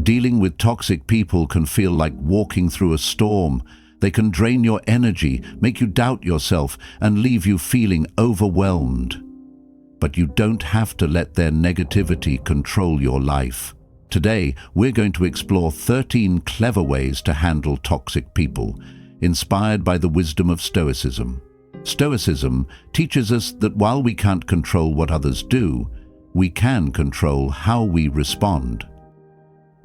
Dealing with toxic people can feel like walking through a storm. They can drain your energy, make you doubt yourself, and leave you feeling overwhelmed. But you don't have to let their negativity control your life. Today, we're going to explore 13 clever ways to handle toxic people, inspired by the wisdom of Stoicism. Stoicism teaches us that while we can't control what others do, we can control how we respond.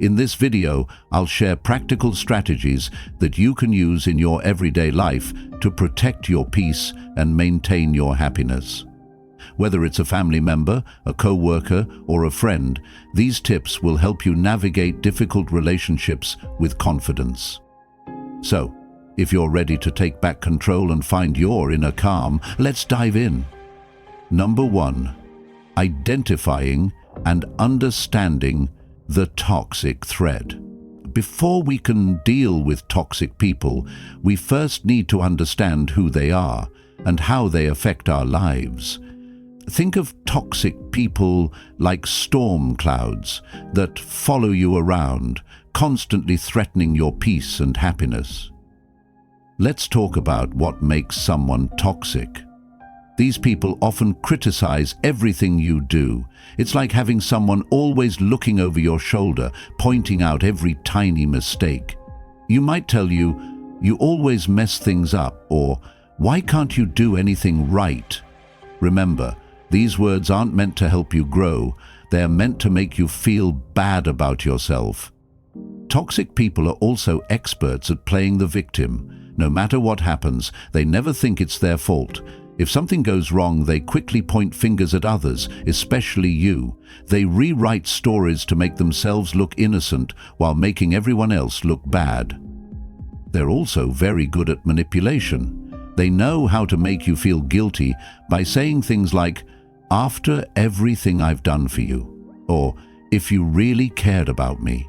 In this video, I'll share practical strategies that you can use in your everyday life to protect your peace and maintain your happiness. Whether it's a family member, a co-worker, or a friend, these tips will help you navigate difficult relationships with confidence. So, if you're ready to take back control and find your inner calm, let's dive in. Number 1. Identifying and understanding the toxic threat. Before we can deal with toxic people, we first need to understand who they are and how they affect our lives. Think of toxic people like storm clouds that follow you around, constantly threatening your peace and happiness. Let's talk about what makes someone toxic. These people often criticize everything you do. It's like having someone always looking over your shoulder, pointing out every tiny mistake. You might tell you, "You always mess things up," or "Why can't you do anything right?" Remember, these words aren't meant to help you grow. They're meant to make you feel bad about yourself. Toxic people are also experts at playing the victim. No matter what happens, they never think it's their fault. If something goes wrong, they quickly point fingers at others, especially you. They rewrite stories to make themselves look innocent while making everyone else look bad. They're also very good at manipulation. They know how to make you feel guilty by saying things like, "After everything I've done for you," or "If you really cared about me."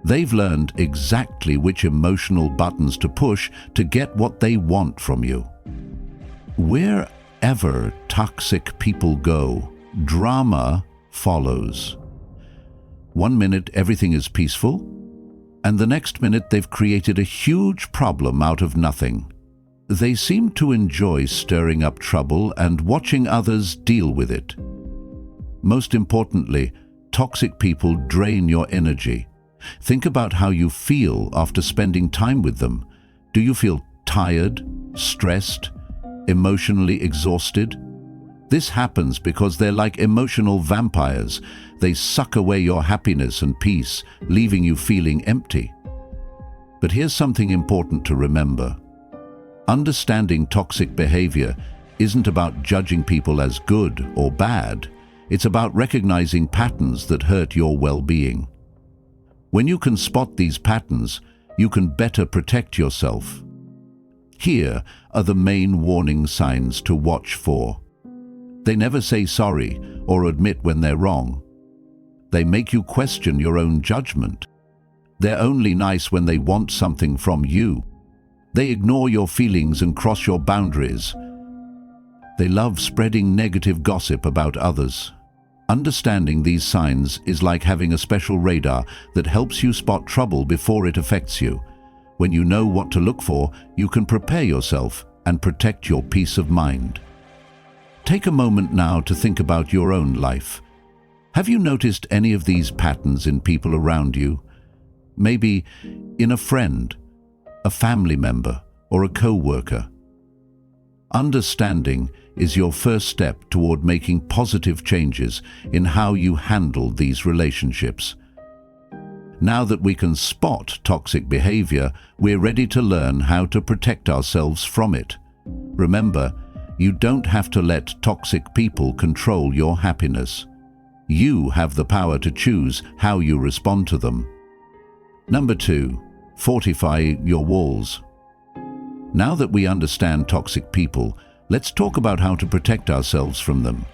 They've learned exactly which emotional buttons to push to get what they want from you. Wherever toxic people go, drama follows. One minute everything is peaceful, and the next minute they've created a huge problem out of nothing. They seem to enjoy stirring up trouble and watching others deal with it. Most importantly, toxic people drain your energy. Think about how you feel after spending time with them. Do you feel tired, stressed, emotionally exhausted? This happens because they're like emotional vampires. They suck away your happiness and peace, leaving you feeling empty. But here's something important to remember. Understanding toxic behavior isn't about judging people as good or bad. It's about recognizing patterns that hurt your well-being. When you can spot these patterns, you can better protect yourself. Here are the main warning signs to watch for. They never say sorry or admit when they're wrong. They make you question your own judgment. They're only nice when they want something from you. They ignore your feelings and cross your boundaries. They love spreading negative gossip about others. Understanding these signs is like having a special radar that helps you spot trouble before it affects you. When you know what to look for, you can prepare yourself and protect your peace of mind. Take a moment now to think about your own life. Have you noticed any of these patterns in people around you? Maybe in a friend, a family member, or a co-worker. Understanding is your first step toward making positive changes in how you handle these relationships. Now that we can spot toxic behavior, we're ready to learn how to protect ourselves from it. Remember, you don't have to let toxic people control your happiness. You have the power to choose how you respond to them. Number 2, fortify your walls. Now that we understand toxic people, let's talk about how to protect ourselves from them.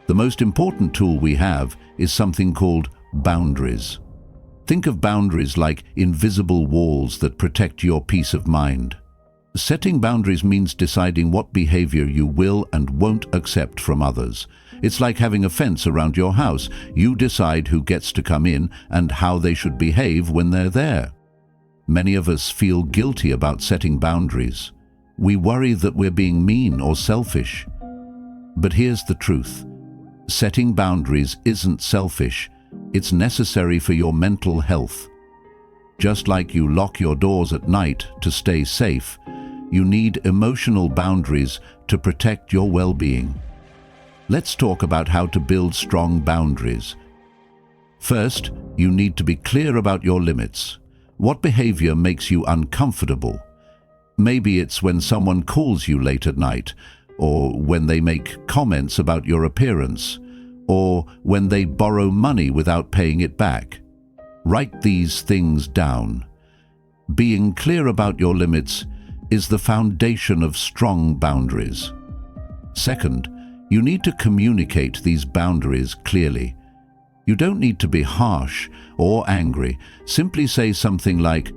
The most important tool we have is something called boundaries. Think of boundaries like invisible walls that protect your peace of mind. Setting boundaries means deciding what behavior you will and won't accept from others. It's like having a fence around your house. You decide who gets to come in and how they should behave when they're there. Many of us feel guilty about setting boundaries. We worry that we're being mean or selfish. But here's the truth. Setting boundaries isn't selfish. It's necessary for your mental health. Just like you lock your doors at night to stay safe, you need emotional boundaries to protect your well-being. Let's talk about how to build strong boundaries. First, you need to be clear about your limits. What behavior makes you uncomfortable? Maybe it's when someone calls you late at night, or when they make comments about your appearance, or when they borrow money without paying it back. Write these things down. Being clear about your limits is the foundation of strong boundaries. Second, you need to communicate these boundaries clearly. You don't need to be harsh or angry. Simply say something like,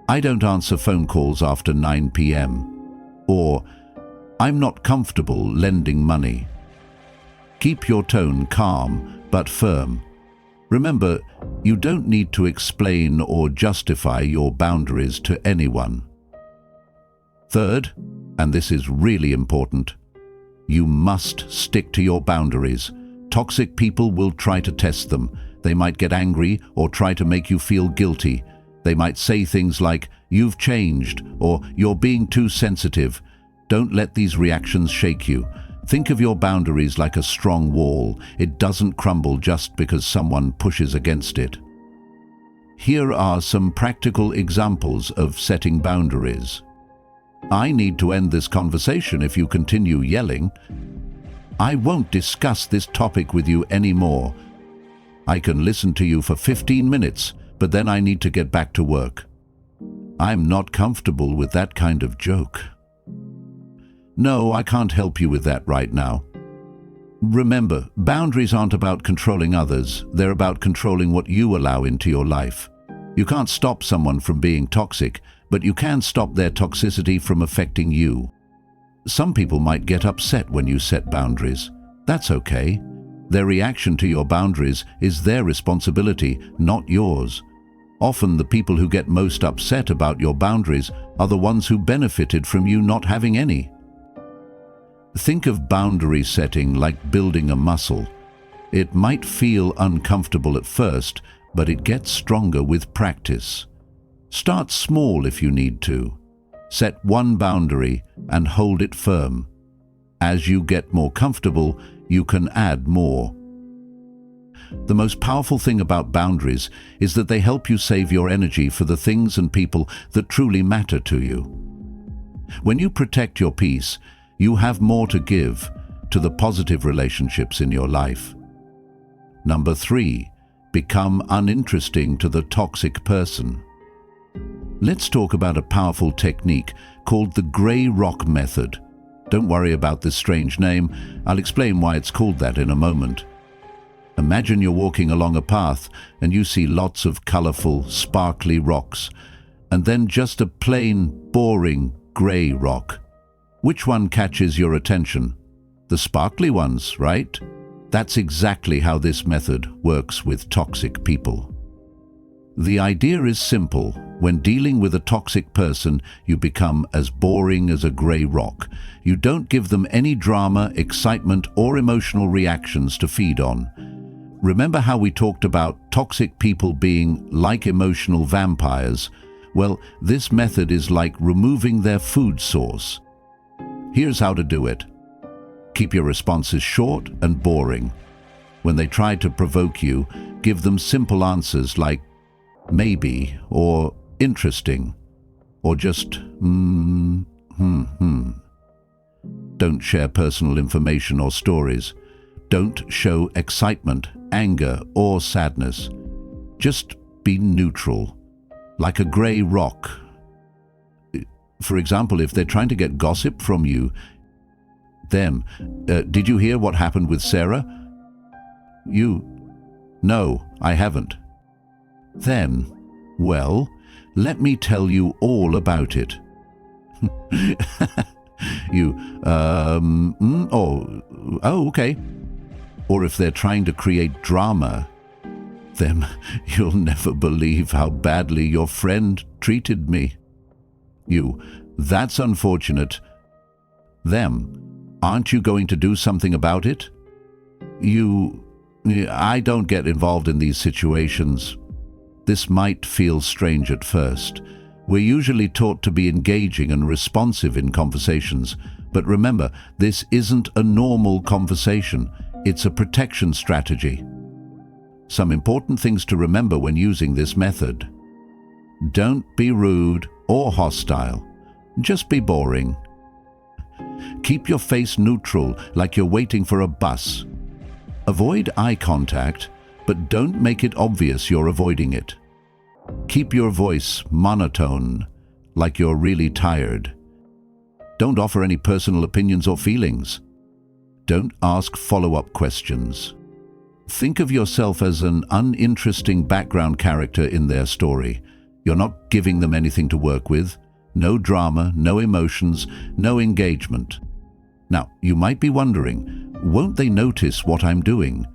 "I don't answer phone calls after 9 p.m." or "I'm not comfortable lending money." Keep your tone calm but firm. Remember, you don't need to explain or justify your boundaries to anyone. Third, and this is really important, you must stick to your boundaries. Toxic people will try to test them. They might get angry or try to make you feel guilty. They might say things like, "You've changed," or "You're being too sensitive." Don't let these reactions shake you. Think of your boundaries like a strong wall. It doesn't crumble just because someone pushes against it. Here are some practical examples of setting boundaries. "I need to end this conversation if you continue yelling." "I won't discuss this topic with you anymore." "I can listen to you for 15 minutes, but then I need to get back to work." "I'm not comfortable with that kind of joke." "No, I can't help you with that right now." Remember, boundaries aren't about controlling others. They're about controlling what you allow into your life. You can't stop someone from being toxic, but you can stop their toxicity from affecting you. Some people might get upset when you set boundaries. That's okay. Their reaction to your boundaries is their responsibility, not yours. Often the people who get most upset about your boundaries are the ones who benefited from you not having any. Think of boundary setting like building a muscle. It might feel uncomfortable at first, but it gets stronger with practice. Start small if you need to. Set one boundary and hold it firm. As you get more comfortable, you can add more. The most powerful thing about boundaries is that they help you save your energy for the things and people that truly matter to you. When you protect your peace, you have more to give to the positive relationships in your life. Number 3, become uninteresting to the toxic person. Let's talk about a powerful technique called the gray rock method. Don't worry about this strange name. I'll explain why it's called that in a moment. Imagine you're walking along a path and you see lots of colorful, sparkly rocks, and then just a plain, boring, gray rock. Which one catches your attention? The sparkly ones, right? That's exactly how this method works with toxic people. The idea is simple. When dealing with a toxic person, you become as boring as a gray rock. You don't give them any drama, excitement, or emotional reactions to feed on. Remember how we talked about toxic people being like emotional vampires? Well, this method is like removing their food source. Here's how to do it. Keep your responses short and boring. When they try to provoke you, give them simple answers like maybe or interesting or just Don't share personal information or stories. Don't show excitement, anger, or sadness. Just be neutral, like a gray rock. For example, if they're trying to get gossip from you, did you hear what happened with Sarah? No, I haven't. Then, well, let me tell you all about it. You, okay. Or if they're trying to create drama, then you'll never believe how badly your friend treated me. You, that's unfortunate. Them, aren't you going to do something about it? You, I don't get involved in these situations. This might feel strange at first. We're usually taught to be engaging and responsive in conversations, but remember, this isn't a normal conversation. It's a protection strategy. Some important things to remember when using this method. Don't be rude or hostile. Just be boring. Keep your face neutral, like you're waiting for a bus. Avoid eye contact, but don't make it obvious you're avoiding it. Keep your voice monotone, like you're really tired. Don't offer any personal opinions or feelings. Don't ask follow-up questions. Think of yourself as an uninteresting background character in their story. You're not giving them anything to work with. No drama, no emotions, no engagement. Now, you might be wondering, won't they notice what I'm doing?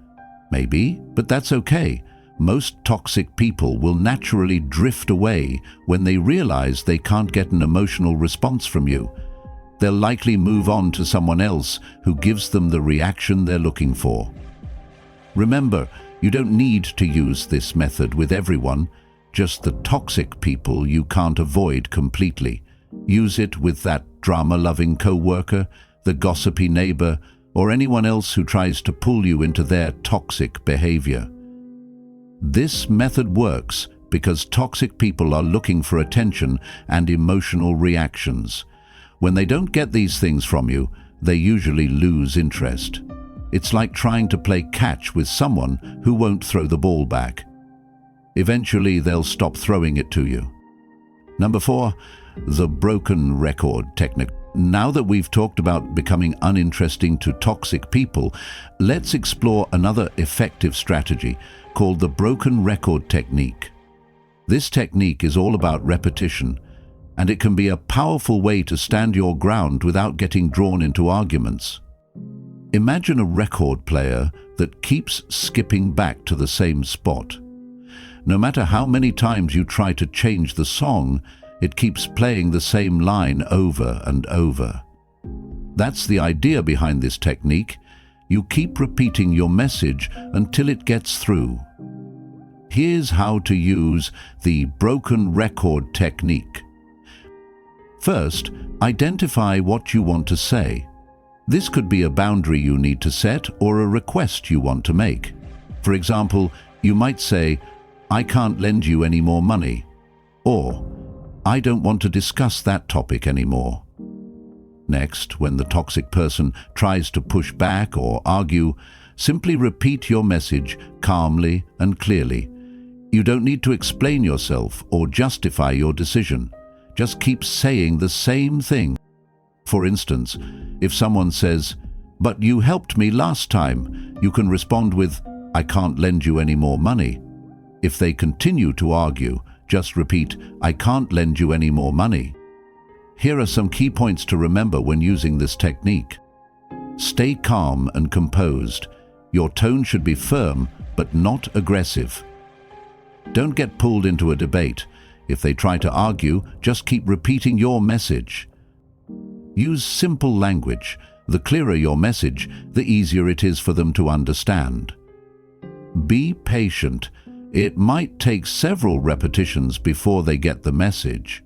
Maybe, but that's okay. Most toxic people will naturally drift away when they realize they can't get an emotional response from you. They'll likely move on to someone else who gives them the reaction they're looking for. Remember, you don't need to use this method with everyone, just the toxic people you can't avoid completely. Use it with that drama-loving co-worker, the gossipy neighbor, or anyone else who tries to pull you into their toxic behavior. This method works because toxic people are looking for attention and emotional reactions. When they don't get these things from you, they usually lose interest. It's like trying to play catch with someone who won't throw the ball back. Eventually, they'll stop throwing it to you. Number 4, the broken record technique. Now that we've talked about becoming uninteresting to toxic people, let's explore another effective strategy called the broken record technique. This technique is all about repetition, and it can be a powerful way to stand your ground without getting drawn into arguments. Imagine a record player that keeps skipping back to the same spot. No matter how many times you try to change the song, it keeps playing the same line over and over. That's the idea behind this technique. You keep repeating your message until it gets through. Here's how to use the broken record technique. First, identify what you want to say. This could be a boundary you need to set or a request you want to make. For example, you might say, "I can't lend you any more money," or "I don't want to discuss that topic anymore." Next, when the toxic person tries to push back or argue, simply repeat your message calmly and clearly. You don't need to explain yourself or justify your decision. Just keep saying the same thing. For instance, if someone says, "But you helped me last time," you can respond with, "I can't lend you any more money." If they continue to argue, just repeat, "I can't lend you any more money." Here are some key points to remember when using this technique. Stay calm and composed. Your tone should be firm, but not aggressive. Don't get pulled into a debate. If they try to argue, just keep repeating your message. Use simple language. The clearer your message, the easier it is for them to understand. Be patient. It might take several repetitions before they get the message.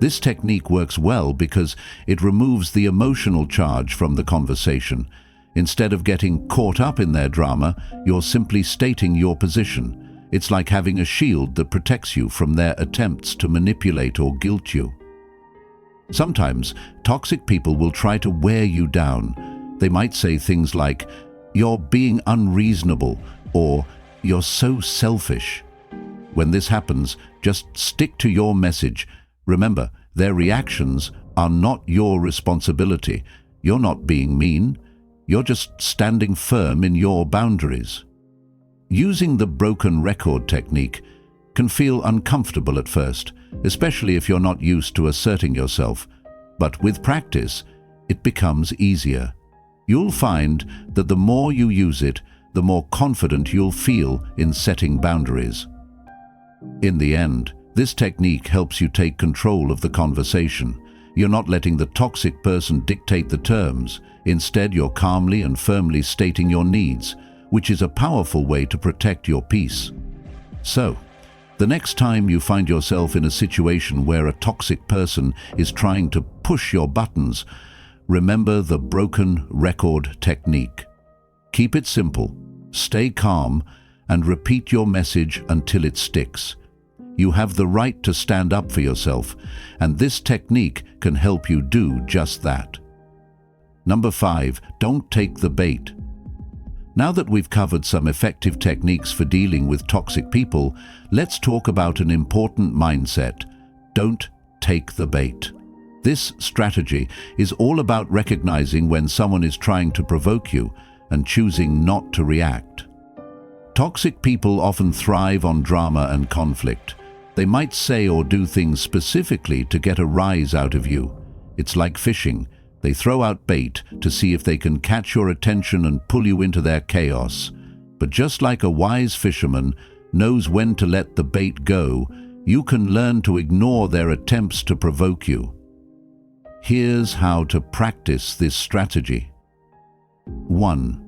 This technique works well because it removes the emotional charge from the conversation. Instead of getting caught up in their drama, you're simply stating your position. It's like having a shield that protects you from their attempts to manipulate or guilt you. Sometimes, toxic people will try to wear you down. They might say things like, "You're being unreasonable," or "You're so selfish." When this happens, just stick to your message. Remember, their reactions are not your responsibility. You're not being mean. You're just standing firm in your boundaries. Using the broken record technique can feel uncomfortable at first, especially if you're not used to asserting yourself. But with practice, it becomes easier. You'll find that the more you use it, the more confident you'll feel in setting boundaries. In the end, this technique helps you take control of the conversation. You're not letting the toxic person dictate the terms. Instead, you're calmly and firmly stating your needs, which is a powerful way to protect your peace. So, the next time you find yourself in a situation where a toxic person is trying to push your buttons, remember the broken record technique. Keep it simple, stay calm, and repeat your message until it sticks. You have the right to stand up for yourself, and this technique can help you do just that. Number 5, don't take the bait. Now that we've covered some effective techniques for dealing with toxic people, let's talk about an important mindset. Don't take the bait. This strategy is all about recognizing when someone is trying to provoke you and choosing not to react. Toxic people often thrive on drama and conflict. They might say or do things specifically to get a rise out of you. It's like fishing. They throw out bait to see if they can catch your attention and pull you into their chaos. But just like a wise fisherman knows when to let the bait go, you can learn to ignore their attempts to provoke you. Here's how to practice this strategy. 1.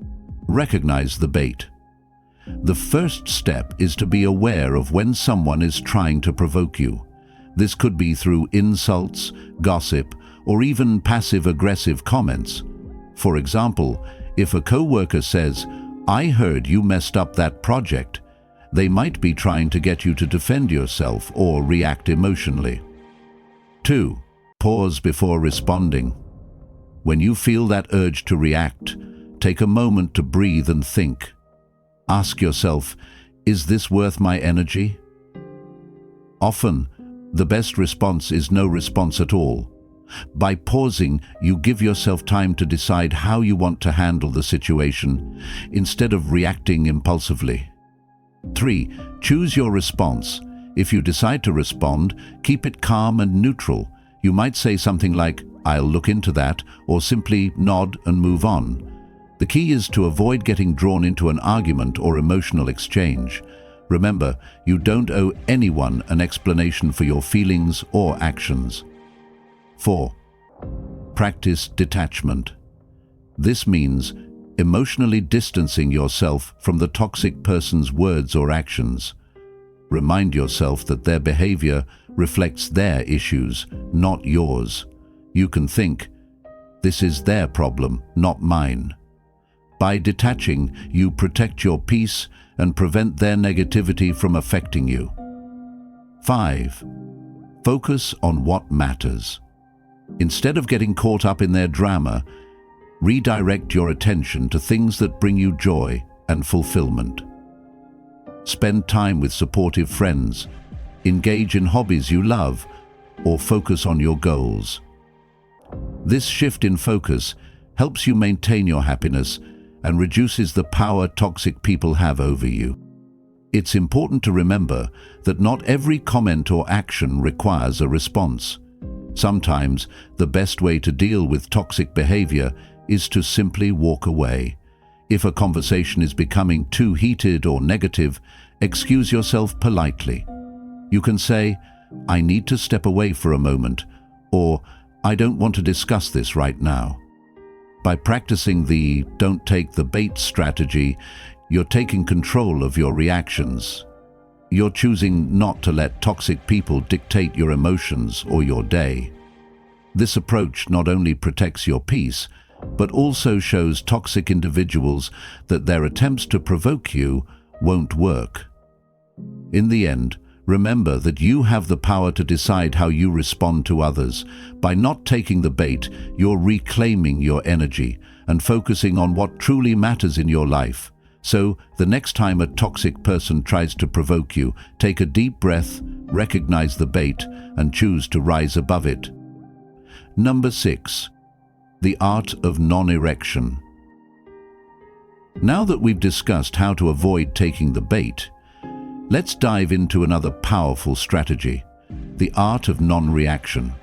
Recognize the bait. The first step is to be aware of when someone is trying to provoke you. This could be through insults, gossip, or even passive-aggressive comments. For example, if a coworker says, "I heard you messed up that project," they might be trying to get you to defend yourself or react emotionally. 2. Pause before responding. When you feel that urge to react, take a moment to breathe and think. Ask yourself, is this worth my energy? Often, the best response is no response at all. By pausing, you give yourself time to decide how you want to handle the situation, instead of reacting impulsively. 3. Choose your response. If you decide to respond, keep it calm and neutral. You might say something like, "I'll look into that," or simply nod and move on. The key is to avoid getting drawn into an argument or emotional exchange. Remember, you don't owe anyone an explanation for your feelings or actions. 4. Practice detachment. This means emotionally distancing yourself from the toxic person's words or actions. Remind yourself that their behavior reflects their issues, not yours. You can think, "This is their problem, not mine." By detaching, you protect your peace and prevent their negativity from affecting you. 5. Focus on what matters. Instead of getting caught up in their drama, redirect your attention to things that bring you joy and fulfillment. Spend time with supportive friends, engage in hobbies you love, or focus on your goals. This shift in focus helps you maintain your happiness and reduces the power toxic people have over you. It's important to remember that not every comment or action requires a response. Sometimes the best way to deal with toxic behavior is to simply walk away. If a conversation is becoming too heated or negative, excuse yourself politely. You can say, "I need to step away for a moment," or "I don't want to discuss this right now." By practicing the "don't take the bait" strategy, you're taking control of your reactions. You're choosing not to let toxic people dictate your emotions or your day. This approach not only protects your peace, but also shows toxic individuals that their attempts to provoke you won't work. In the end, remember that you have the power to decide how you respond to others. By not taking the bait, you're reclaiming your energy and focusing on what truly matters in your life. So, the next time a toxic person tries to provoke you, take a deep breath, recognize the bait, and choose to rise above it. Number 6. The art of non-erection. Now that we've discussed how to avoid taking the bait, let's dive into another powerful strategy: the art of non-reaction.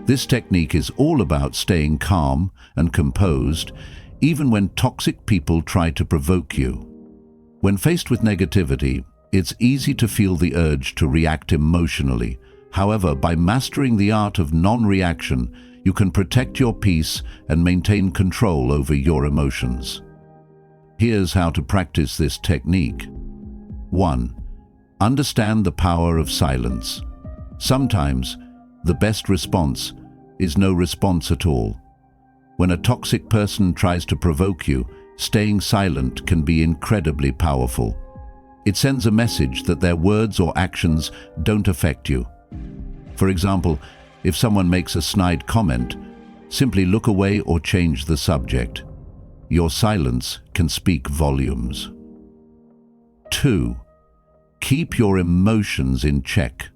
This technique is all about staying calm and composed, even when toxic people try to provoke you. When faced with negativity, it's easy to feel the urge to react emotionally. However, by mastering the art of non-reaction, you can protect your peace and maintain control over your emotions. Here's how to practice this technique. 1. Understand the power of silence. Sometimes, the best response is no response at all. When a toxic person tries to provoke you, staying silent can be incredibly powerful. It sends a message that their words or actions don't affect you. For example, if someone makes a snide comment, simply look away or change the subject. Your silence can speak volumes. 2. Keep your emotions in check.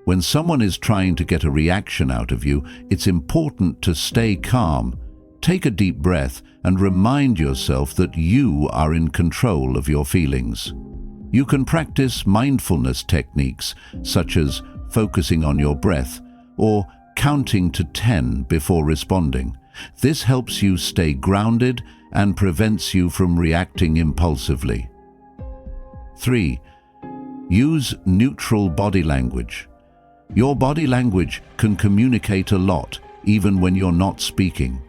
When someone is trying to get a reaction out of you, it's important to stay calm. Take a deep breath and remind yourself that you are in control of your feelings. You can practice mindfulness techniques such as focusing on your breath or counting to 10 before responding. This helps you stay grounded and prevents you from reacting impulsively. 3. Use neutral body language. Your body language can communicate a lot, even when you're not speaking.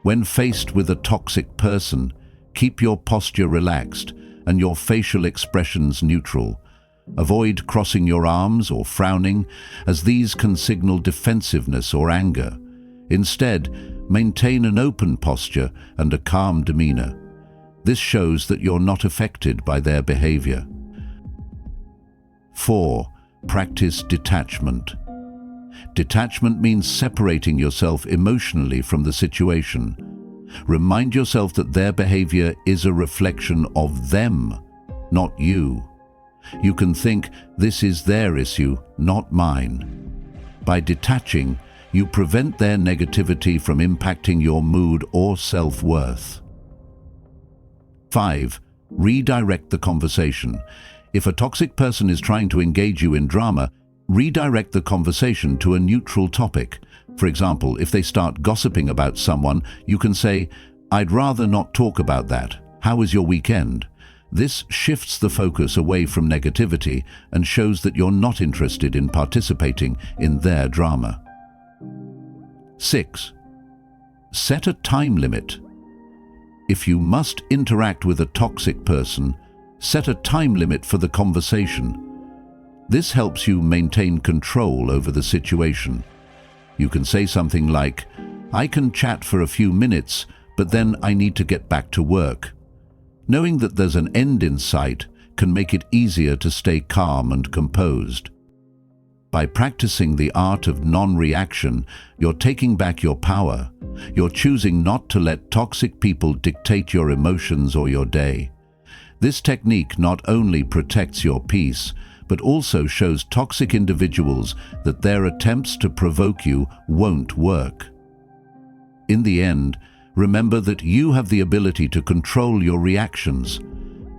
When faced with a toxic person, keep your posture relaxed and your facial expressions neutral. Avoid crossing your arms or frowning, as these can signal defensiveness or anger. Instead, maintain an open posture and a calm demeanor. This shows that you're not affected by their behavior. 4. Practice detachment. Detachment means separating yourself emotionally from the situation. Remind yourself that their behavior is a reflection of them, not you. You can think, this is their issue, not mine. By detaching, you prevent their negativity from impacting your mood or self-worth. 5. Redirect the conversation. If a toxic person is trying to engage you in drama, redirect the conversation to a neutral topic. For example, if they start gossiping about someone, you can say, "I'd rather not talk about that. How was your weekend?" This shifts the focus away from negativity and shows that you're not interested in participating in their drama. 6. Set a time limit. If you must interact with a toxic person, set a time limit for the conversation. This helps you maintain control over the situation. You can say something like, "I can chat for a few minutes, but then I need to get back to work." Knowing that there's an end in sight can make it easier to stay calm and composed. By practicing the art of non-reaction, you're taking back your power. You're choosing not to let toxic people dictate your emotions or your day. This technique not only protects your peace, but also shows toxic individuals that their attempts to provoke you won't work. In the end, remember that you have the ability to control your reactions.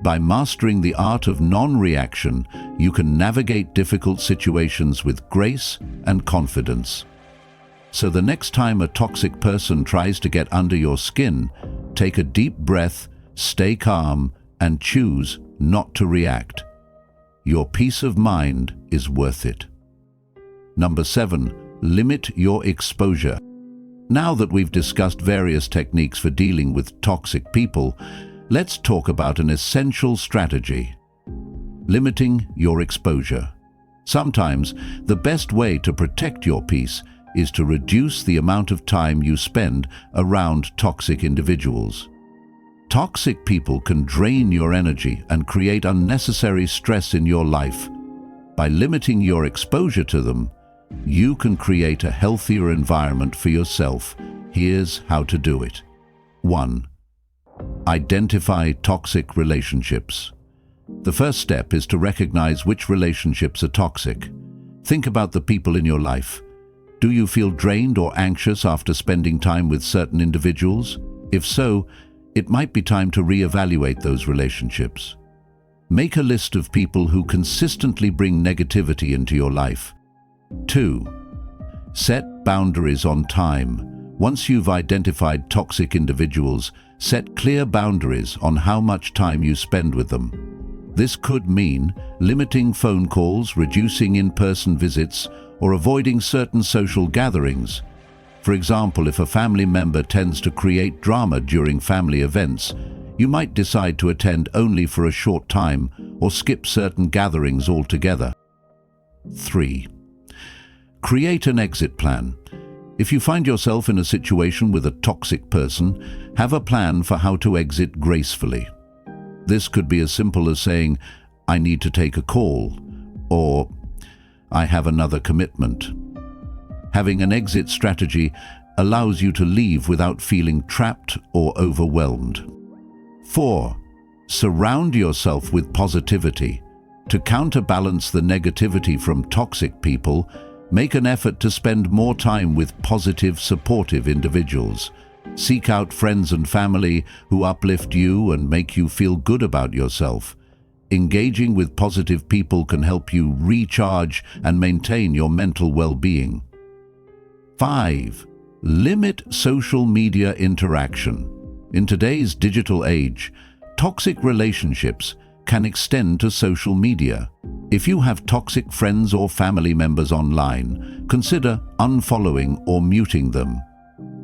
By mastering the art of non-reaction, you can navigate difficult situations with grace and confidence. So the next time a toxic person tries to get under your skin, take a deep breath, stay calm, and choose not to react. Your peace of mind is worth it. Number 7. Limit your exposure. Now that we've discussed various techniques for dealing with toxic people, let's talk about an essential strategy: limiting your exposure. Sometimes, the best way to protect your peace is to reduce the amount of time you spend around toxic individuals. Toxic people can drain your energy and create unnecessary stress in your life. By limiting your exposure to them, you can create a healthier environment for yourself. Here's how to do it. 1. Identify toxic relationships. The first step is to recognize which relationships are toxic. Think about the people in your life. Do you feel drained or anxious after spending time with certain individuals? If so, it might be time to reevaluate those relationships. Make a list of people who consistently bring negativity into your life. 2. Set boundaries on time. Once you've identified toxic individuals, set clear boundaries on how much time you spend with them. This could mean limiting phone calls, reducing in-person visits, or avoiding certain social gatherings. For example, if a family member tends to create drama during family events, you might decide to attend only for a short time or skip certain gatherings altogether. 3. Create an exit plan. If you find yourself in a situation with a toxic person, have a plan for how to exit gracefully. This could be as simple as saying, "I need to take a call," or "I have another commitment." Having an exit strategy allows you to leave without feeling trapped or overwhelmed. 4. Surround yourself with positivity. To counterbalance the negativity from toxic people, make an effort to spend more time with positive, supportive individuals. Seek out friends and family who uplift you and make you feel good about yourself. Engaging with positive people can help you recharge and maintain your mental well-being. 5. Limit social media interaction. In today's digital age, toxic relationships can extend to social media. If you have toxic friends or family members online, consider unfollowing or muting them.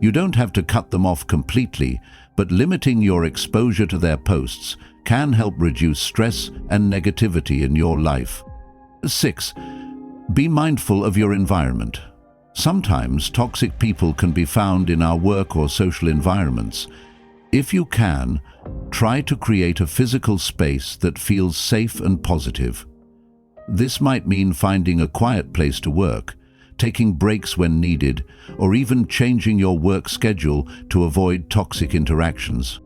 You don't have to cut them off completely, but limiting your exposure to their posts can help reduce stress and negativity in your life. 6. Be mindful of your environment. Sometimes toxic people can be found in our work or social environments. If you can, try to create a physical space that feels safe and positive. This might mean finding a quiet place to work, taking breaks when needed, or even changing your work schedule to avoid toxic interactions.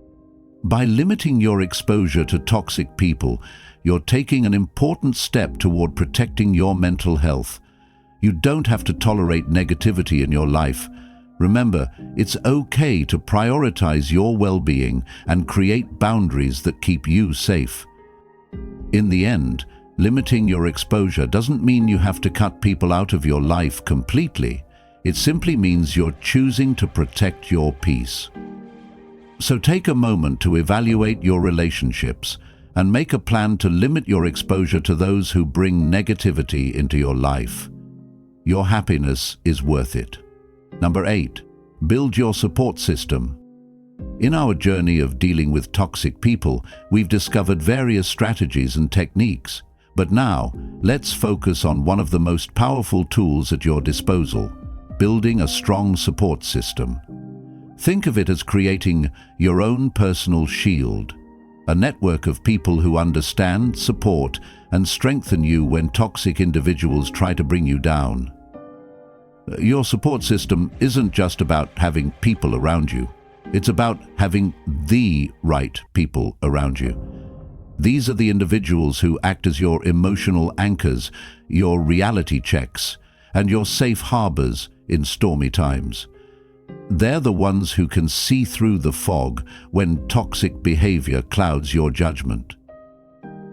By limiting your exposure to toxic people, you're taking an important step toward protecting your mental health. You don't have to tolerate negativity in your life. Remember, it's okay to prioritize your well-being and create boundaries that keep you safe. In the end, limiting your exposure doesn't mean you have to cut people out of your life completely. It simply means you're choosing to protect your peace. So take a moment to evaluate your relationships and make a plan to limit your exposure to those who bring negativity into your life. Your happiness is worth it. Number 8. Build your support system. In our journey of dealing with toxic people, we've discovered various strategies and techniques. But now, let's focus on one of the most powerful tools at your disposal: building a strong support system. Think of it as creating your own personal shield, a network of people who understand, support, and strengthen you when toxic individuals try to bring you down. Your support system isn't just about having people around you. It's about having the right people around you. These are the individuals who act as your emotional anchors, your reality checks, and your safe harbors in stormy times. They're the ones who can see through the fog when toxic behavior clouds your judgment.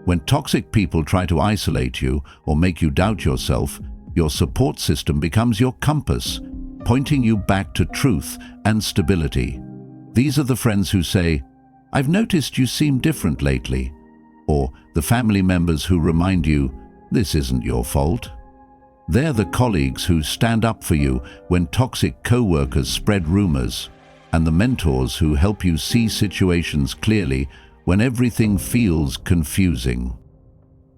When toxic people try to isolate you or make you doubt yourself, your support system becomes your compass, pointing you back to truth and stability. These are the friends who say, "I've noticed you seem different lately," or the family members who remind you, "This isn't your fault." They're the colleagues who stand up for you when toxic co-workers spread rumors, and the mentors who help you see situations clearly when everything feels confusing.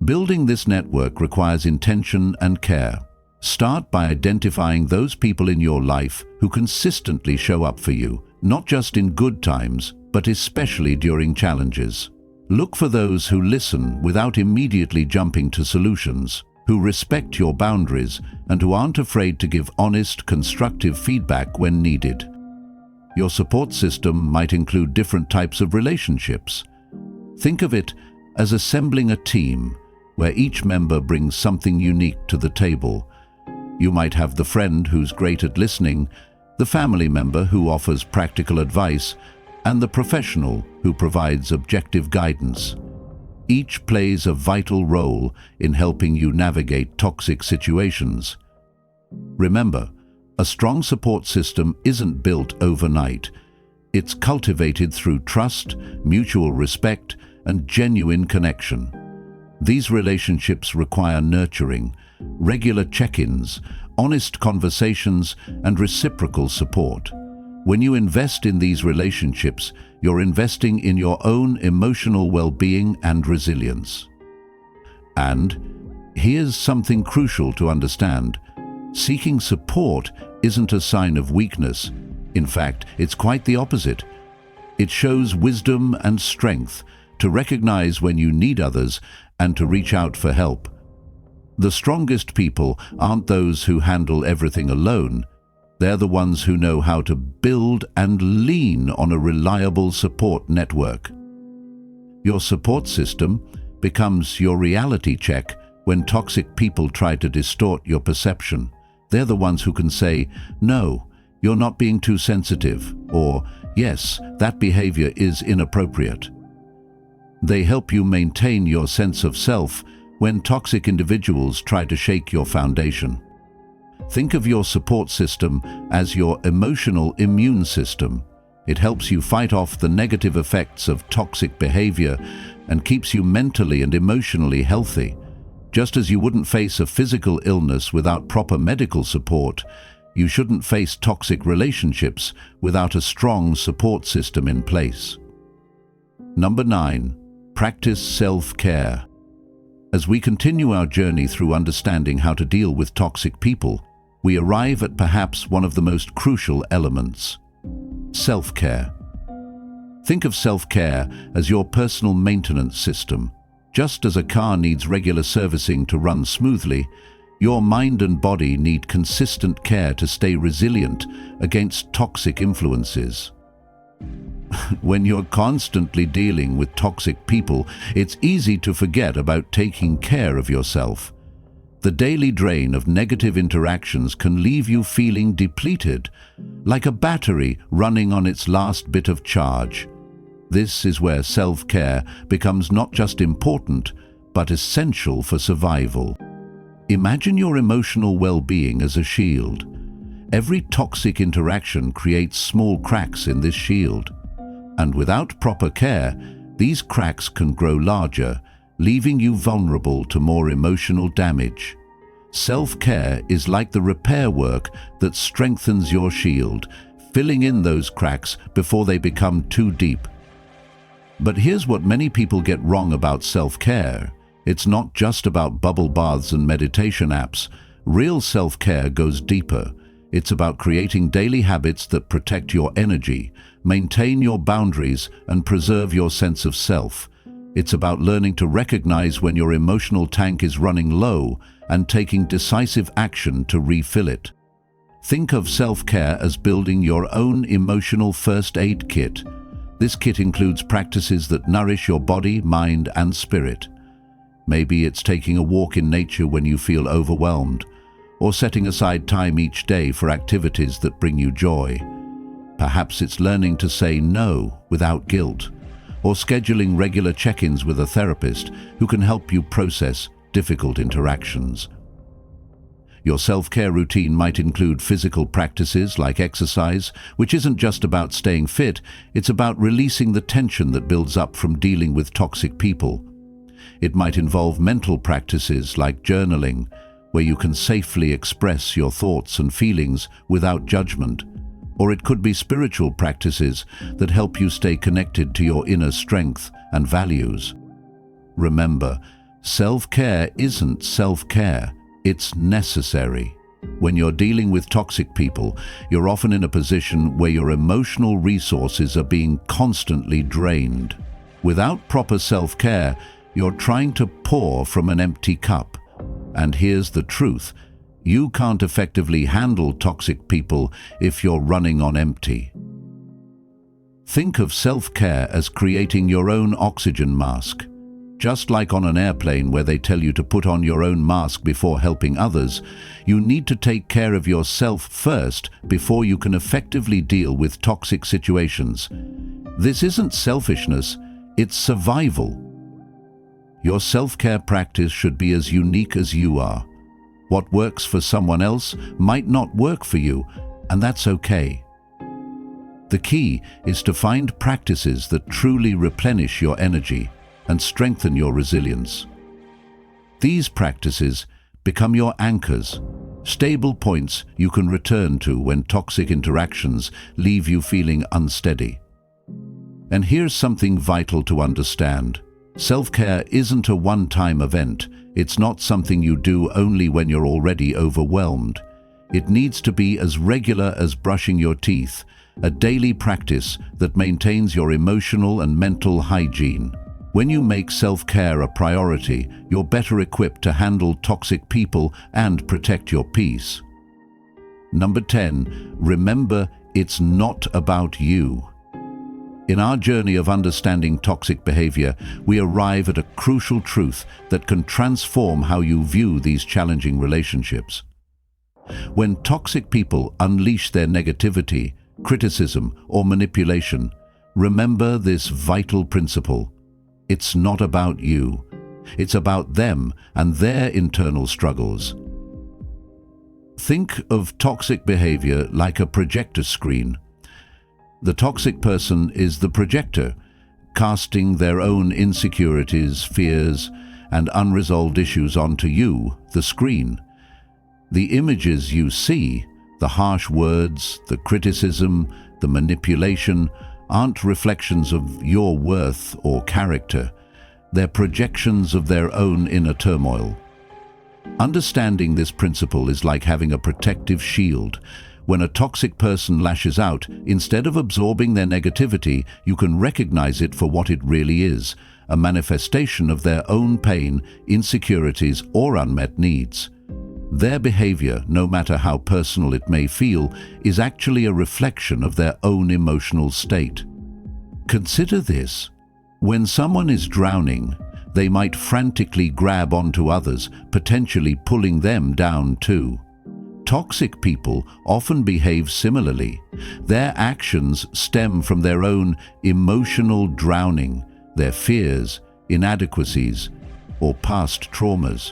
Building this network requires intention and care. Start by identifying those people in your life who consistently show up for you, not just in good times, but especially during challenges. Look for those who listen without immediately jumping to solutions, who respect your boundaries, and who aren't afraid to give honest, constructive feedback when needed. Your support system might include different types of relationships. Think of it as assembling a team where each member brings something unique to the table. You might have the friend who's great at listening, the family member who offers practical advice, and the professional who provides objective guidance. each plays a vital role in helping you navigate toxic situations. Remember, a strong support system isn't built overnight. It's cultivated through trust, mutual respect, and genuine connection. These relationships require nurturing, regular check-ins, honest conversations, and reciprocal support. When you invest in these relationships, you're investing in your own emotional well-being and resilience. And here's something crucial to understand. Seeking support isn't a sign of weakness. In fact, it's quite the opposite. It shows wisdom and strength to recognize when you need others and to reach out for help. The strongest people aren't those who handle everything alone. They're the ones who know how to build and lean on a reliable support network. Your support system becomes your reality check when toxic people try to distort your perception. They're the ones who can say, "No, you're not being too sensitive," or "Yes, that behavior is inappropriate." They help you maintain your sense of self when toxic individuals try to shake your foundation. Think of your support system as your emotional immune system. It helps you fight off the negative effects of toxic behavior and keeps you mentally and emotionally healthy. Just as you wouldn't face a physical illness without proper medical support, you shouldn't face toxic relationships without a strong support system in place. Number 9. Practice self-care. As we continue our journey through understanding how to deal with toxic people, we arrive at perhaps one of the most crucial elements: self-care. Think of self-care as your personal maintenance system. Just as a car needs regular servicing to run smoothly, your mind and body need consistent care to stay resilient against toxic influences. When you're constantly dealing with toxic people, it's easy to forget about taking care of yourself. The daily drain of negative interactions can leave you feeling depleted, like a battery running on its last bit of charge. This is where self-care becomes not just important, but essential for survival. Imagine your emotional well-being as a shield. Every toxic interaction creates small cracks in this shield. And without proper care, these cracks can grow larger, leaving you vulnerable to more emotional damage. Self-care is like the repair work that strengthens your shield, filling in those cracks before they become too deep. But here's what many people get wrong about self-care. It's not just about bubble baths and meditation apps. Real self-care goes deeper. It's about creating daily habits that protect your energy, maintain your boundaries, and preserve your sense of self. It's about learning to recognize when your emotional tank is running low and taking decisive action to refill it. Think of self-care as building your own emotional first aid kit. This kit includes practices that nourish your body, mind, and spirit. Maybe it's taking a walk in nature when you feel overwhelmed, or setting aside time each day for activities that bring you joy. Perhaps it's learning to say no without guilt, or scheduling regular check-ins with a therapist who can help you process difficult interactions. Your self-care routine might include physical practices like exercise, which isn't just about staying fit, it's about releasing the tension that builds up from dealing with toxic people. It might involve mental practices like journaling, where you can safely express your thoughts and feelings without judgment. Or it could be spiritual practices that help you stay connected to your inner strength and values. Remember, self-care isn't self-care, it's necessary. When you're dealing with toxic people, you're often in a position where your emotional resources are being constantly drained. Without proper self-care, you're trying to pour from an empty cup. And here's the truth: you can't effectively handle toxic people if you're running on empty. Think of self-care as creating your own oxygen mask. Just like on an airplane where they tell you to put on your own mask before helping others, you need to take care of yourself first before you can effectively deal with toxic situations. This isn't selfishness, it's survival. Your self-care practice should be as unique as you are. What works for someone else might not work for you, and that's okay. The key is to find practices that truly replenish your energy and strengthen your resilience. These practices become your anchors, stable points you can return to when toxic interactions leave you feeling unsteady. And here's something vital to understand. Self-care isn't a one-time event. It's not something you do only when you're already overwhelmed. It needs to be as regular as brushing your teeth, a daily practice that maintains your emotional and mental hygiene. When you make self-care a priority, you're better equipped to handle toxic people and protect your peace. Number 10, remember it's not about you. In our journey of understanding toxic behavior, we arrive at a crucial truth that can transform how you view these challenging relationships. When toxic people unleash their negativity, criticism, or manipulation, remember this vital principle. It's not about you. It's about them and their internal struggles. Think of toxic behavior like a projector screen. The toxic person is the projector, casting their own insecurities, fears, and unresolved issues onto you, the screen. The images you see, the harsh words, the criticism, the manipulation, aren't reflections of your worth or character. They're projections of their own inner turmoil. Understanding this principle is like having a protective shield. When a toxic person lashes out, instead of absorbing their negativity, you can recognize it for what it really is, a manifestation of their own pain, insecurities, or unmet needs. Their behavior, no matter how personal it may feel, is actually a reflection of their own emotional state. Consider this. When someone is drowning, they might frantically grab onto others, potentially pulling them down too. Toxic people often behave similarly. Their actions stem from their own emotional drowning, their fears, inadequacies, or past traumas.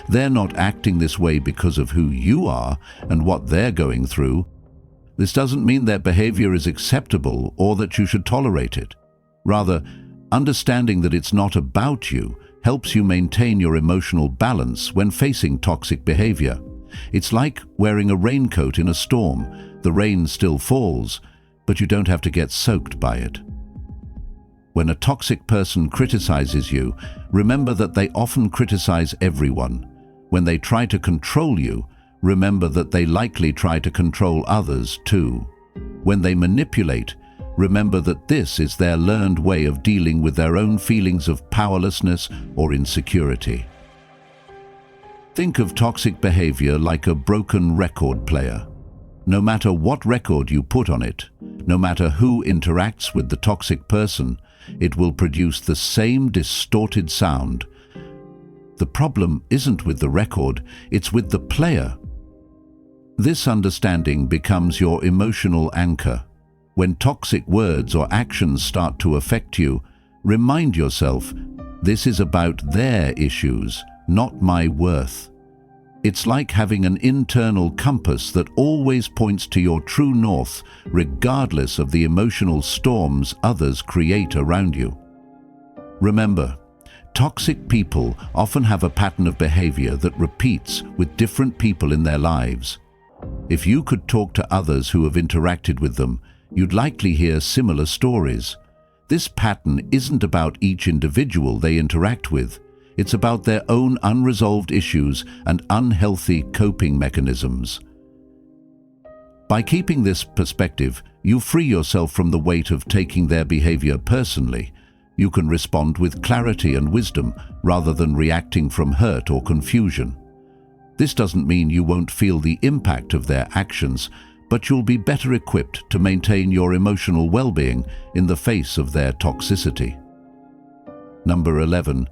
They're not acting this way because of who you are and what they're going through. This doesn't mean their behavior is acceptable or that you should tolerate it. Rather, understanding that it's not about you helps you maintain your emotional balance when facing toxic behavior. It's like wearing a raincoat in a storm. The rain still falls, but you don't have to get soaked by it. When a toxic person criticizes you, remember that they often criticize everyone. When they try to control you, remember that they likely try to control others too. When they manipulate, remember that this is their learned way of dealing with their own feelings of powerlessness or insecurity. Think of toxic behavior like a broken record player. No matter what record you put on it, no matter who interacts with the toxic person, it will produce the same distorted sound. The problem isn't with the record, it's with the player. This understanding becomes your emotional anchor. When toxic words or actions start to affect you, remind yourself, this is about their issues, not my worth. It's like having an internal compass that always points to your true north, regardless of the emotional storms others create around you. Remember, toxic people often have a pattern of behavior that repeats with different people in their lives. If you could talk to others who have interacted with them, you'd likely hear similar stories. This pattern isn't about each individual they interact with. It's about their own unresolved issues and unhealthy coping mechanisms. By keeping this perspective, you free yourself from the weight of taking their behavior personally. You can respond with clarity and wisdom rather than reacting from hurt or confusion. This doesn't mean you won't feel the impact of their actions, but you'll be better equipped to maintain your emotional well-being in the face of their toxicity. Number 11.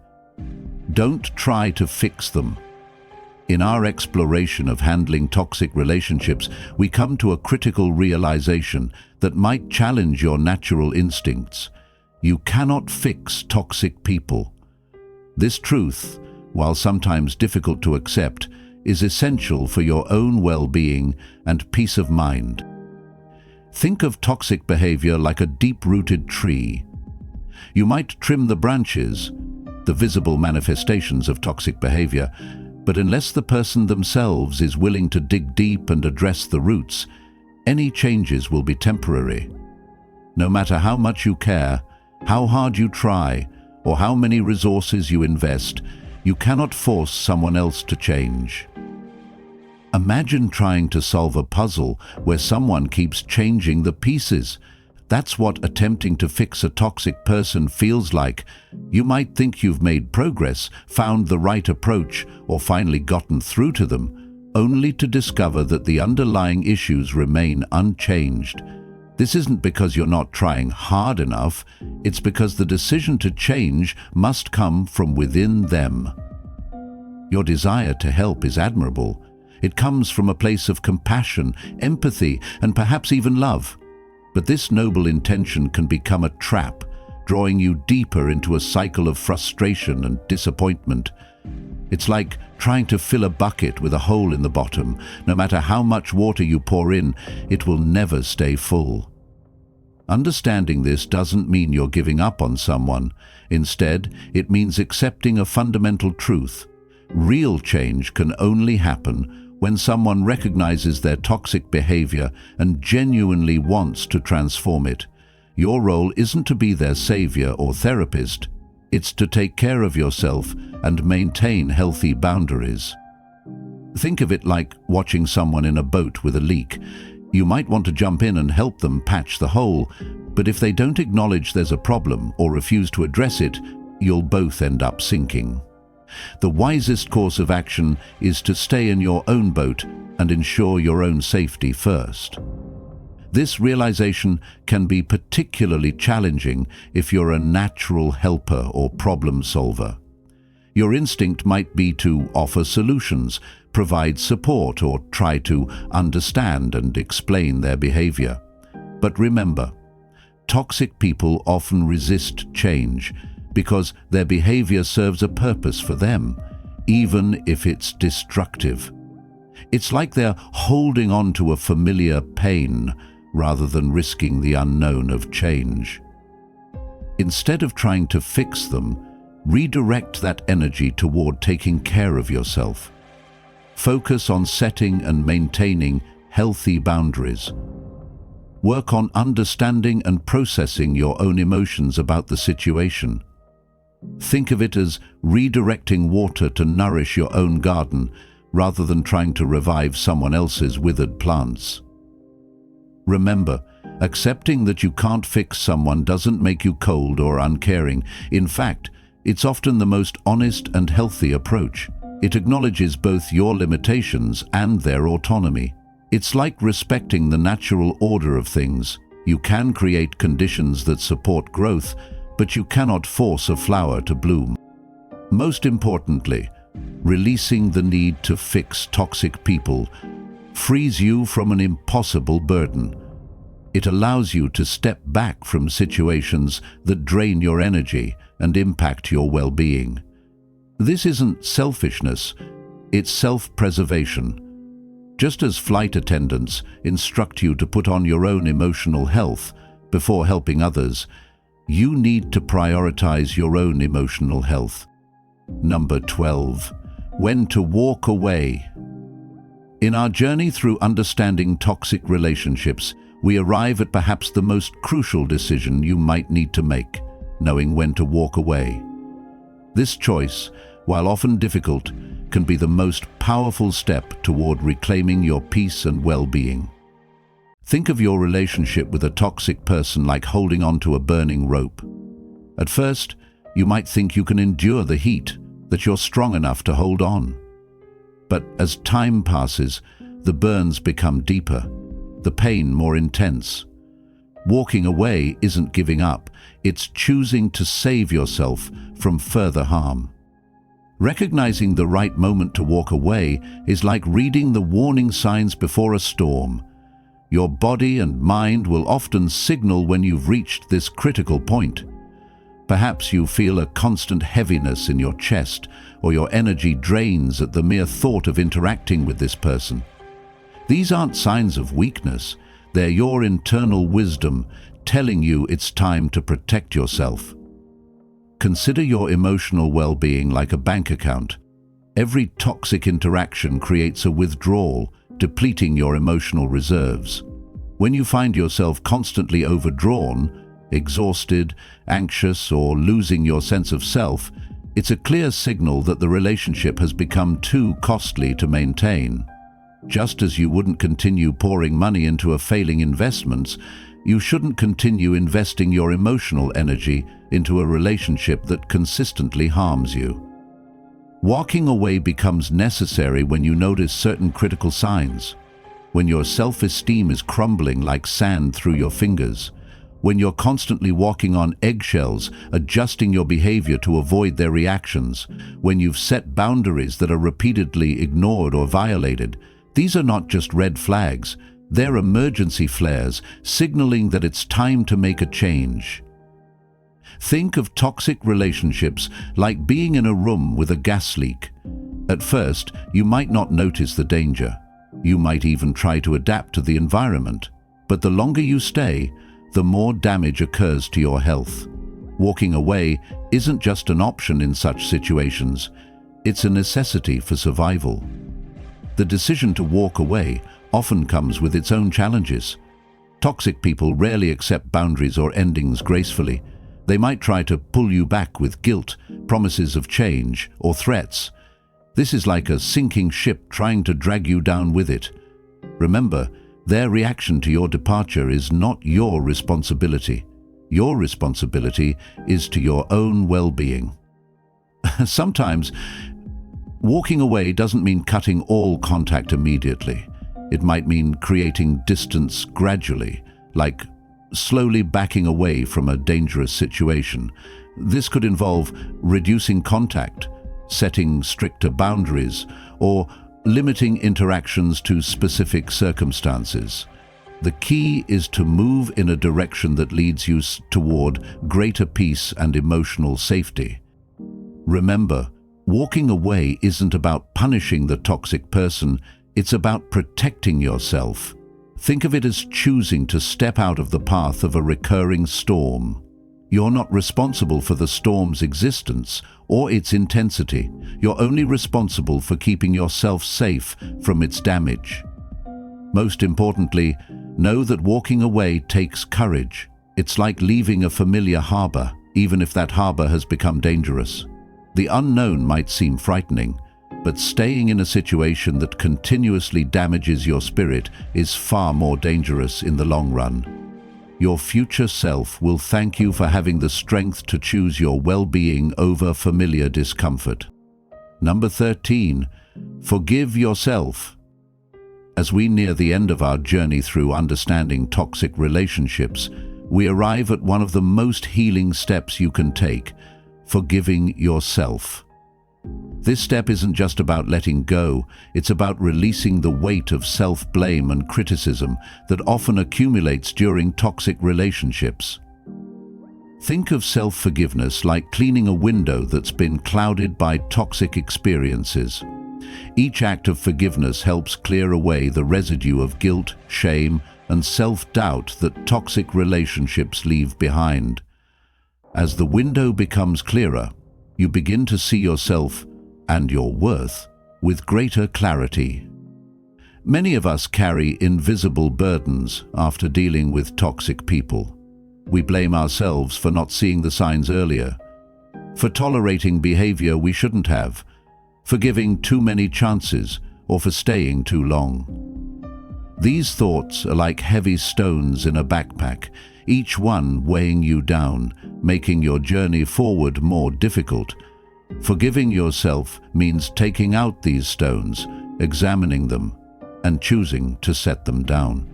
Don't try to fix them. In our exploration of handling toxic relationships, we come to a critical realization that might challenge your natural instincts. You cannot fix toxic people. This truth, while sometimes difficult to accept, is essential for your own well-being and peace of mind. Think of toxic behavior like a deep-rooted tree. You might trim the branches, the visible manifestations of toxic behavior, but unless the person themselves is willing to dig deep and address the roots, any changes will be temporary. No matter how much you care, how hard you try, or how many resources you invest, you cannot force someone else to change. Imagine trying to solve a puzzle where someone keeps changing the pieces. That's what attempting to fix a toxic person feels like. You might think you've made progress, found the right approach, or finally gotten through to them, only to discover that the underlying issues remain unchanged. This isn't because you're not trying hard enough, it's because the decision to change must come from within them. Your desire to help is admirable. It comes from a place of compassion, empathy, and perhaps even love. But this noble intention can become a trap, drawing you deeper into a cycle of frustration and disappointment. It's like trying to fill a bucket with a hole in the bottom. No matter how much water you pour in, it will never stay full. Understanding this doesn't mean you're giving up on someone. Instead, it means accepting a fundamental truth. Real change can only happen when someone recognizes their toxic behavior and genuinely wants to transform it. Your role isn't to be their savior or therapist. It's to take care of yourself and maintain healthy boundaries. Think of it like watching someone in a boat with a leak. You might want to jump in and help them patch the hole, but if they don't acknowledge there's a problem or refuse to address it, you'll both end up sinking. The wisest course of action is to stay in your own boat and ensure your own safety first. This realization can be particularly challenging if you're a natural helper or problem solver. Your instinct might be to offer solutions, provide support, or try to understand and explain their behavior. But remember, toxic people often resist change because their behavior serves a purpose for them, even if it's destructive. It's like they're holding on to a familiar pain rather than risking the unknown of change. Instead of trying to fix them, redirect that energy toward taking care of yourself. Focus on setting and maintaining healthy boundaries. Work on understanding and processing your own emotions about the situation. Think of it as redirecting water to nourish your own garden rather than trying to revive someone else's withered plants. Remember, accepting that you can't fix someone doesn't make you cold or uncaring. In fact, it's often the most honest and healthy approach. It acknowledges both your limitations and their autonomy. It's like respecting the natural order of things. You can create conditions that support growth, but you cannot force a flower to bloom. Most importantly, releasing the need to fix toxic people frees you from an impossible burden. It allows you to step back from situations that drain your energy and impact your well-being. This isn't selfishness, it's self-preservation. Just as flight attendants instruct you to put on your own emotional health before helping others, you need to prioritize your own emotional health. Number 12. When to walk away. In our journey through understanding toxic relationships, we arrive at perhaps the most crucial decision you might need to make, knowing when to walk away. This choice, while often difficult, can be the most powerful step toward reclaiming your peace and well-being. Think of your relationship with a toxic person like holding on to a burning rope. At first, you might think you can endure the heat, that you're strong enough to hold on. But as time passes, the burns become deeper, the pain more intense. Walking away isn't giving up, it's choosing to save yourself from further harm. Recognizing the right moment to walk away is like reading the warning signs before a storm. Your body and mind will often signal when you've reached this critical point. Perhaps you feel a constant heaviness in your chest, or your energy drains at the mere thought of interacting with this person. These aren't signs of weakness, they're your internal wisdom telling you it's time to protect yourself. Consider your emotional well-being like a bank account. Every toxic interaction creates a withdrawal, depleting your emotional reserves. When you find yourself constantly overdrawn, exhausted, anxious, or losing your sense of self, it's a clear signal that the relationship has become too costly to maintain. Just as you wouldn't continue pouring money into a failing investment, you shouldn't continue investing your emotional energy into a relationship that consistently harms you. Walking away becomes necessary when you notice certain critical signs. When your self-esteem is crumbling like sand through your fingers. When you're constantly walking on eggshells, adjusting your behavior to avoid their reactions. When you've set boundaries that are repeatedly ignored or violated. These are not just red flags. They're emergency flares, signaling that it's time to make a change. Think of toxic relationships like being in a room with a gas leak. At first, you might not notice the danger. You might even try to adapt to the environment. But the longer you stay, the more damage occurs to your health. Walking away isn't just an option in such situations. It's a necessity for survival. The decision to walk away often comes with its own challenges. Toxic people rarely accept boundaries or endings gracefully. They might try to pull you back with guilt, promises of change, or threats. This is like a sinking ship trying to drag you down with it. Remember, their reaction to your departure is not your responsibility. Your responsibility is to your own well-being. Sometimes, walking away doesn't mean cutting all contact immediately. It might mean creating distance gradually, like slowly backing away from a dangerous situation. This could involve reducing contact, setting stricter boundaries, or limiting interactions to specific circumstances. The key is to move in a direction that leads you toward greater peace and emotional safety. Remember, walking away isn't about punishing the toxic person, it's about protecting yourself. Think of it as choosing to step out of the path of a recurring storm. You're not responsible for the storm's existence or its intensity. You're only responsible for keeping yourself safe from its damage. Most importantly, know that walking away takes courage. It's like leaving a familiar harbor, even if that harbor has become dangerous. The unknown might seem frightening, but staying in a situation that continuously damages your spirit is far more dangerous in the long run. Your future self will thank you for having the strength to choose your well-being over familiar discomfort. Number 13, forgive yourself. As we near the end of our journey through understanding toxic relationships, we arrive at one of the most healing steps you can take, forgiving yourself. This step isn't just about letting go, it's about releasing the weight of self-blame and criticism that often accumulates during toxic relationships. Think of self-forgiveness like cleaning a window that's been clouded by toxic experiences. Each act of forgiveness helps clear away the residue of guilt, shame, and self-doubt that toxic relationships leave behind. As the window becomes clearer, you begin to see yourself and your worth with greater clarity. Many of us carry invisible burdens after dealing with toxic people. We blame ourselves for not seeing the signs earlier, for tolerating behavior we shouldn't have, for giving too many chances, or for staying too long. These thoughts are like heavy stones in a backpack, each one weighing you down, making your journey forward more difficult. Forgiving yourself means taking out these stones, examining them, and choosing to set them down.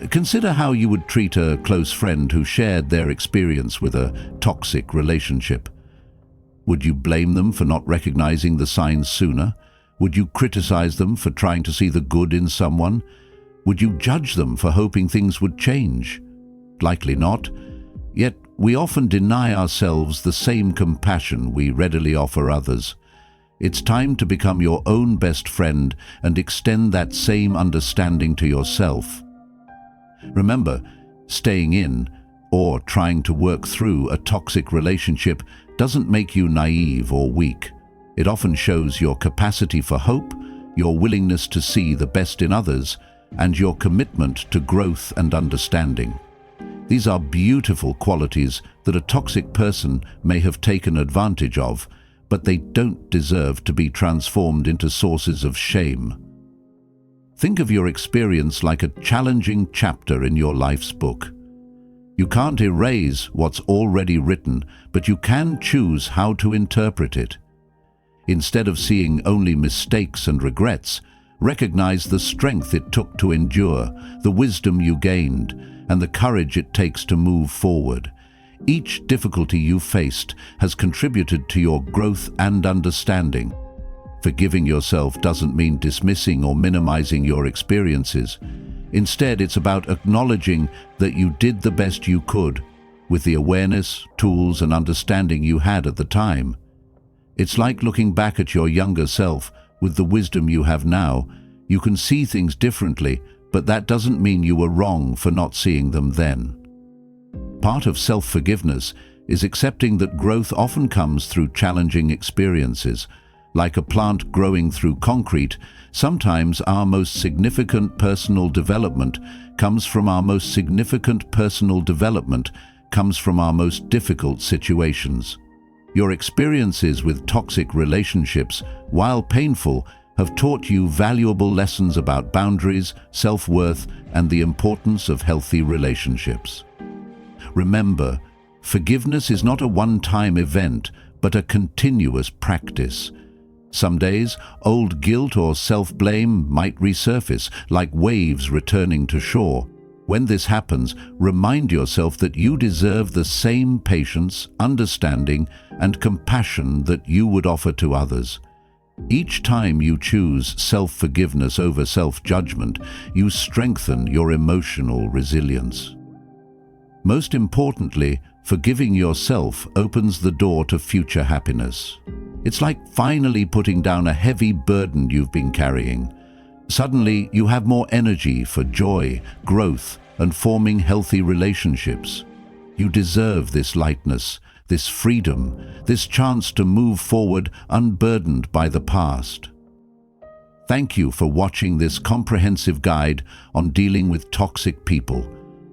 Consider how you would treat a close friend who shared their experience with a toxic relationship. Would you blame them for not recognizing the signs sooner? Would you criticize them for trying to see the good in someone? Would you judge them for hoping things would change? Likely not. Yet, we often deny ourselves the same compassion we readily offer others. It's time to become your own best friend and extend that same understanding to yourself. Remember, staying in or trying to work through a toxic relationship doesn't make you naive or weak. It often shows your capacity for hope, your willingness to see the best in others, and your commitment to growth and understanding. These are beautiful qualities that a toxic person may have taken advantage of, but they don't deserve to be transformed into sources of shame. Think of your experience like a challenging chapter in your life's book. You can't erase what's already written, but you can choose how to interpret it. Instead of seeing only mistakes and regrets, recognize the strength it took to endure, the wisdom you gained, and the courage it takes to move forward. Each difficulty you faced has contributed to your growth and understanding. Forgiving yourself doesn't mean dismissing or minimizing your experiences. Instead, it's about acknowledging that you did the best you could with the awareness, tools, and understanding you had at the time. It's like looking back at your younger self with the wisdom you have now. You can see things differently, but that doesn't mean you were wrong for not seeing them then. Part of self-forgiveness is accepting that growth often comes through challenging experiences. Like a plant growing through concrete, sometimes our most significant personal development comes from our most difficult situations. Your experiences with toxic relationships, while painful, have taught you valuable lessons about boundaries, self-worth, and the importance of healthy relationships. Remember, forgiveness is not a one-time event, but a continuous practice. Some days, old guilt or self-blame might resurface, like waves returning to shore. When this happens, remind yourself that you deserve the same patience, understanding, and compassion that you would offer to others. Each time you choose self-forgiveness over self-judgment, you strengthen your emotional resilience. Most importantly, forgiving yourself opens the door to future happiness. It's like finally putting down a heavy burden you've been carrying. Suddenly, you have more energy for joy, growth, and forming healthy relationships. You deserve this lightness, this freedom, this chance to move forward unburdened by the past. Thank you for watching this comprehensive guide on dealing with toxic people.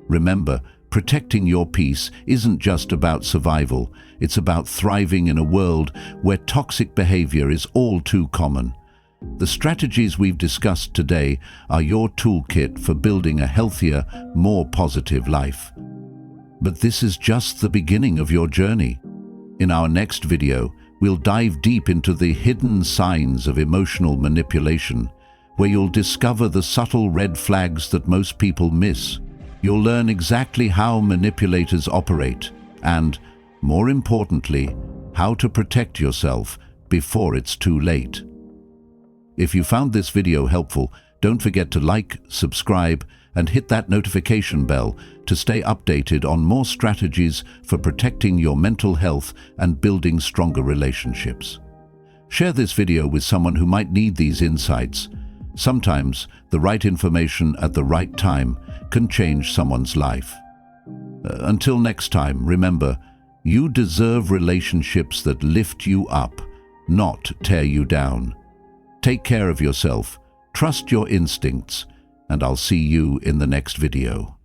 Remember, protecting your peace isn't just about survival, it's about thriving in a world where toxic behavior is all too common. The strategies we've discussed today are your toolkit for building a healthier, more positive life. But this is just the beginning of your journey. In our next video, we'll dive deep into the hidden signs of emotional manipulation, where you'll discover the subtle red flags that most people miss. You'll learn exactly how manipulators operate and, more importantly, how to protect yourself before it's too late. If you found this video helpful, don't forget to like, subscribe, and hit that notification bell to stay updated on more strategies for protecting your mental health and building stronger relationships. Share this video with someone who might need these insights. Sometimes, the right information at the right time can change someone's life. Until next time, remember, you deserve relationships that lift you up, not tear you down. Take care of yourself, trust your instincts, and I'll see you in the next video.